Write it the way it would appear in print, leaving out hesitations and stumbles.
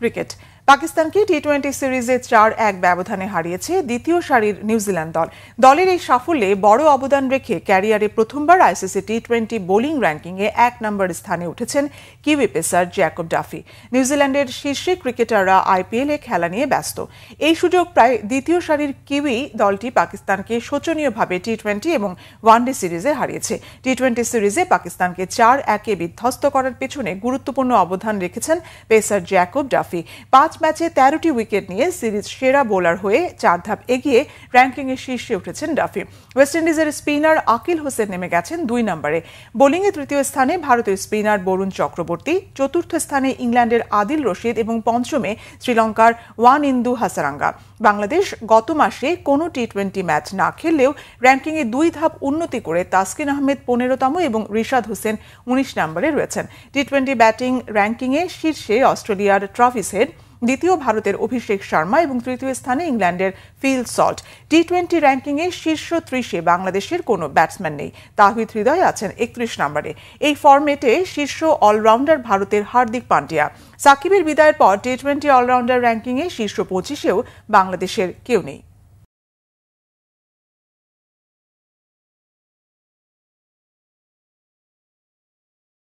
Cricket পাকিস্তানকে টি-20 সিরিজে 4-1 ব্যবধানে হারিয়েছে দ্বিতীয় সারির নিউজিল্যান্ড দল। দলের এই সাফল্যে বড় অবদান রেখে ক্যারিয়ারে প্রথমবার আইসিসি টি-20 বোলিং র্যাঙ্কিংয়ে 1 নম্বর স্থানে উঠেছেন কিউই পেসার জ্যাকব ডাফি। নিউজিল্যান্ডের শীর্ষ ক্রিকেটাররা আইপিএলে খেলা নিয়ে ব্যস্ত। এই সুযোগ প্রায় দ্বিতীয় সারির কিউই দলটি পাকিস্তানকে শোচনীয়ভাবে টি-20 এবং ওয়ানডে সিরিজে হারিয়েছে। টি-20 সিরিজে পাকিস্তানকে 4-1 বিধ্বস্ত করার পেছনে গুরুত্বপূর্ণ অবদান রেখেছেন পেসার জ্যাকব ডাফি। 5 ম্যাচে 13টি উইকেট নিয়ে সিরিজ সেরা বোলার হয়ে 4 ধাপ এগিয়ে র্যাঙ্কিংয়ে শীর্ষে উঠেছেন ডাফি। ওয়েস্ট ইন্ডিজের স্পিনার আকিল হোসেন নেমে গেছেন 2 নম্বরে। বোলিংয়ে তৃতীয় স্থানে ভারতীয় স্পিনার বরুণ চক্রবর্তী, চতুর্থ স্থানে ইংল্যান্ডের আদিল রশিদ এবং পঞ্চমে শ্রীলঙ্কার ওয়ানিন্দু হাসারাঙ্গা। বাংলাদেশ গত মাসে কোনো টি-20 ম্যাচ না খেললেও র্যাঙ্কিংয়ে 2 ধাপ উন্নতি করে তাসকিন আহমেদ 15তম এবং রিশাদ হোসেন 19 নম্বরে রয়েছেন। টি-20 ব্যাটিং র্যাঙ্কিংয়ে শীর্ষে অস্ট্রেলিয়ার ট্রাভিস হেড, দ্বিতীয় ভারতের অভিষেক শর্মা এবং তৃতীয় স্থানে ইংল্যান্ডের ফিল সল্ট। টি-20 র্যাঙ্কিংয়ে শীর্ষ 30-এ বাংলাদেশের কোনো ব্যাটসম্যান নেই। তাহিদ হৃদয় আছেন 31 নম্বরে। এই ফরম্যাটে শীর্ষ অলরাউন্ডার ভারতের হার্দিক পান্ডিয়া। সাকিবের বিদায়ের পর টি-20 অলরাউন্ডার র্যাঙ্কিংয়ে শীর্ষ 25-এও বাংলাদেশের কেউ নেই।